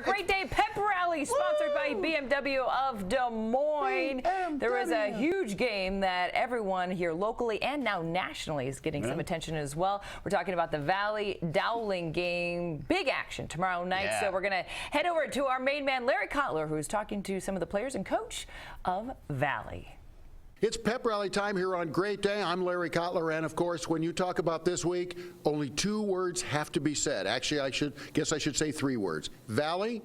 Great Day Pep Rally sponsored by BMW of Des Moines. There was a huge game that everyone here locally and now nationally is getting some attention as well. We're talking about the Valley Dowling game. Big action tomorrow night. So we're going to head over to our main man, Larry Kotler, who's talking to some of the players and coach of Valley. It's pep rally time here on Great Day. I'm Larry Kotler, and of course, when you talk about this week, only two words have to be said. Actually, I should say three words. Valley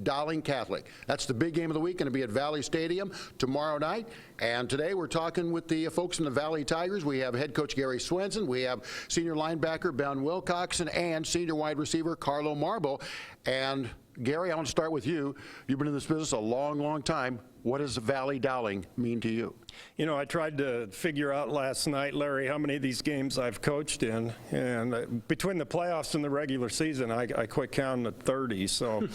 Dowling Catholic. That's the big game of the week, going to be at Valley Stadium tomorrow night. And today we're talking with the folks in the Valley Tigers. We have head coach Gary Swenson, we have senior linebacker Ben Wilcoxon, and senior wide receiver Carlo Marble. And Gary, I want to start with you. You've been in this business a long, long time. What does Valley Dowling mean to you? You know, I tried to figure out last night, Larry, how many of these games I've coached in. And between the playoffs and the regular season, I quit counting at 30. So,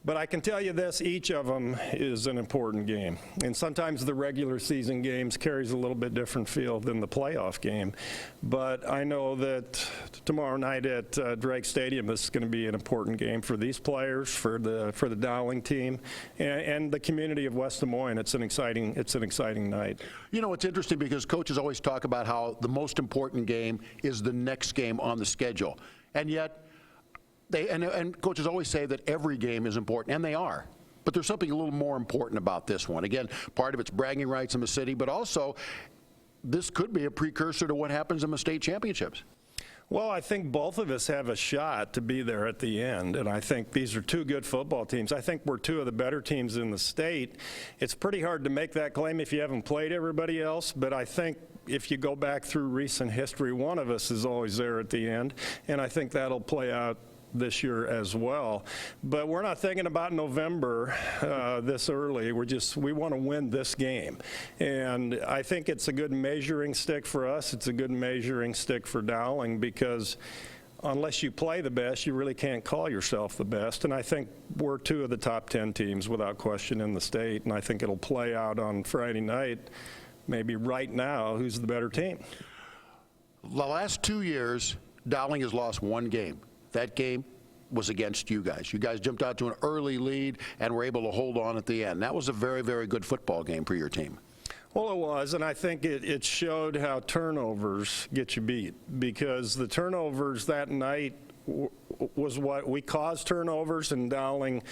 but I can tell you this, each of them is an important game. And sometimes the regular season games carries a little bit different feel than the playoff game. But I know that tomorrow night at Drake Stadium, this is going to be an important game for these players, for the Dowling team, and the community of West Des Moines. It's an exciting night. You know, it's interesting because coaches always talk about how the most important game is the next game on the schedule. And yet, and coaches always say that every game is important, and they are. But there's something a little more important about this one. Again, part of it's bragging rights in the city, but also this could be a precursor to what happens in the state championships. Well, I think both of us have a shot to be there at the end, and I think these are two good football teams. I think we're two of the better teams in the state. It's pretty hard to make that claim if you haven't played everybody else, but I think if you go back through recent history, one of us is always there at the end, and I think that'll play out this year as well. But we're not thinking about November this early. We want to win this game. And I think it's a good measuring stick for us. It's a good measuring stick for Dowling, because unless you play the best, you really can't call yourself the best. And I think we're two of the top 10 teams without question in the state. And I think it'll play out on Friday night, maybe right now, who's the better team. The last 2 years, Dowling has lost one game. That game was against you guys. You guys jumped out to an early lead and were able to hold on at the end. That was a very, very good football game for your team. Well, it was, and I think it showed how turnovers get you beat, because the turnovers that night was what we caused turnovers, and Dowling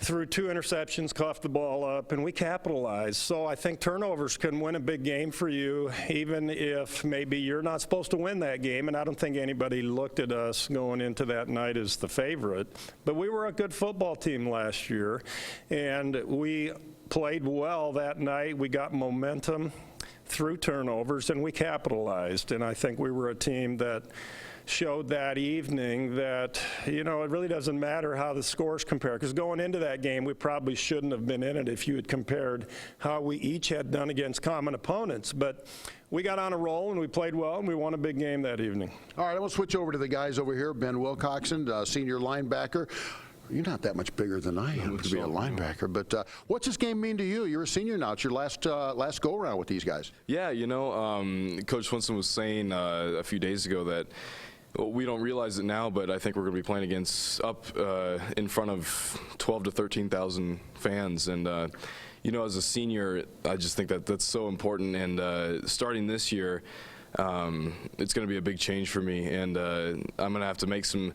threw 2 interceptions, coughed the ball up, and we capitalized. So I think turnovers can win a big game for you, even if maybe you're not supposed to win that game. And I don't think anybody looked at us going into that night as the favorite. But we were a good football team last year, and we played well that night. We got momentum through turnovers, and we capitalized. And I think we were a team that showed that evening that, you know, it really doesn't matter how the scores compare, because going into that game, we probably shouldn't have been in it if you had compared how we each had done against common opponents. But we got on a roll, and we played well, and we won a big game that evening. All right, I'm going to switch over to the guys over here. Ben Wilcoxon, senior linebacker. You're not that much bigger than I am to be a linebacker, but what's this game mean to you? You're a senior now. It's your last go-around with these guys. Yeah, you know, Coach Swenson was saying a few days ago that, well, we don't realize it now, but I think we're going to be playing against in front of 12 to 13,000 fans. And, you know, as a senior, I just think that that's so important. And starting this year, it's going to be a big change for me. And I'm going to have to make some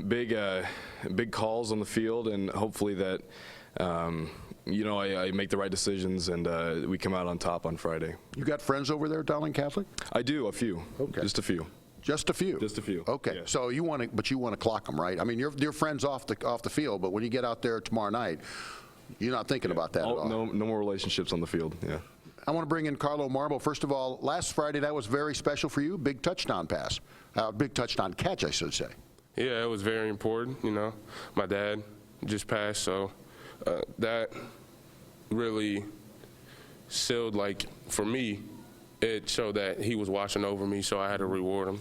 big calls on the field, and hopefully that, you know, I make the right decisions, and we come out on top on Friday. You got friends over there at Dowling Catholic? I do, a few. Okay. Just a few. Just a few? Just a few. Okay. Yeah. So you want to clock them, right? I mean, you're friends off the field, but when you get out there tomorrow night, you're not thinking about that at all. No more relationships on the field, yeah. I want to bring in Carlo Marble. First of all, last Friday, that was very special for you. Big touchdown pass. Big touchdown catch, I should say. Yeah, it was very important. You know, my dad just passed, so that really sealed, like, for me, it showed that he was watching over me, so I had to reward him.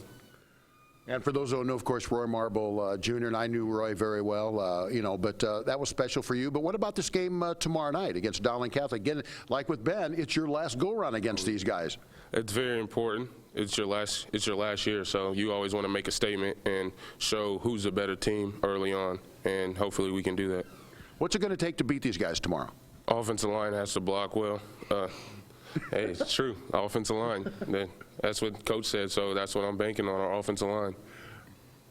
And for those who don't know, of course, Roy Marble Jr., and I knew Roy very well, you know, but that was special for you. But what about this game tomorrow night against Dowling Catholic? Again, like with Ben, it's your last go-around against these guys. It's very important. It's your last year, so you always want to make a statement and show who's a better team early on. and hopefully we can do that. What's it going to take to beat these guys tomorrow? Offensive line has to block well. Hey, it's true. Offensive line. That's what Coach said, so that's what I'm banking on, our offensive line.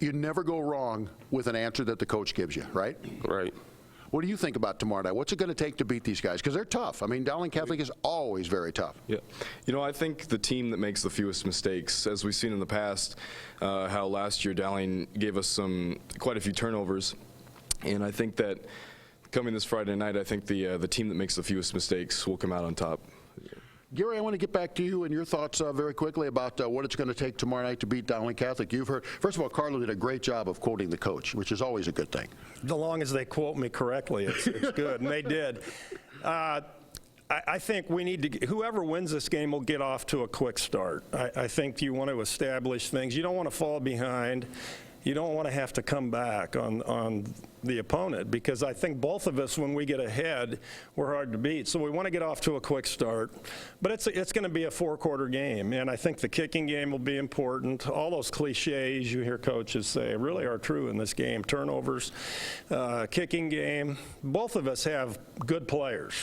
You never go wrong with an answer that the coach gives you, right? Right. What do you think about tomorrow night? What's it going to take to beat these guys? Because they're tough. I mean, Dowling Catholic is always very tough. Yeah. You know, I think the team that makes the fewest mistakes, as we've seen in the past, how last year Dowling gave us quite a few turnovers. And I think that coming this Friday night, I think the team that makes the fewest mistakes will come out on top. Gary, I want to get back to you and your thoughts very quickly about what it's going to take tomorrow night to beat Dowling Catholic. You've heard, first of all, Carlo did a great job of quoting the coach, which is always a good thing. As long as they quote me correctly, it's good, and they did. I think we need to, whoever wins this game will get off to a quick start. I think you want to establish things. You don't want to fall behind. You don't want to have to come back on the opponent, because I think both of us, when we get ahead, we're hard to beat. So we want to get off to a quick start. But it's going to be a four-quarter game, and I think the kicking game will be important. All those cliches you hear coaches say really are true in this game. Turnovers, kicking game. Both of us have good players.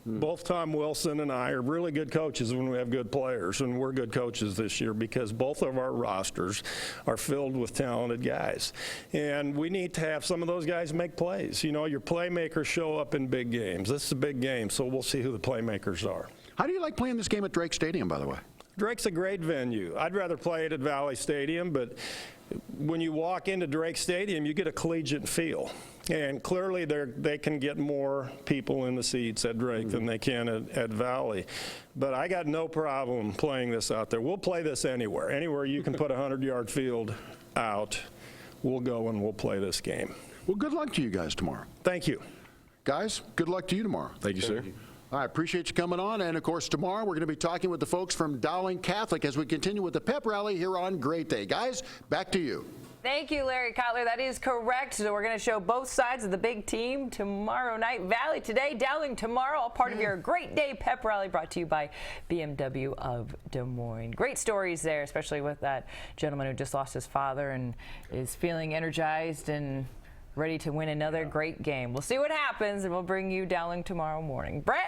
Both Tom Wilson and I are really good coaches when we have good players, and we're good coaches this year because both of our rosters are filled with talented guys. And we need to have some of those guys make plays. You know, your playmakers show up in big games. This is a big game, so we'll see who the playmakers are. How do you like playing this game at Drake Stadium, by the way? Drake's a great venue. I'd rather play it at Valley Stadium, but when you walk into Drake Stadium, you get a collegiate feel. And clearly they can get more people in the seats at Drake than they can at Valley. But I got no problem playing this out there. We'll play this anywhere. Anywhere you can put a 100-yard field out, we'll go and we'll play this game. Well, good luck to you guys tomorrow. Thank you. Guys, good luck to you tomorrow. Thank you, sir. I appreciate you coming on. And, of course, tomorrow we're going to be talking with the folks from Dowling Catholic as we continue with the pep rally here on Great Day. Guys, back to you. Thank you, Larry Kotler. That is correct. So we're going to show both sides of the big team tomorrow night. Valley today, Dowling tomorrow. All part of your Great Day pep rally brought to you by BMW of Des Moines. Great stories there, especially with that gentleman who just lost his father and is feeling energized and ready to win another great game. We'll see what happens, and we'll bring you Dowling tomorrow morning. Break.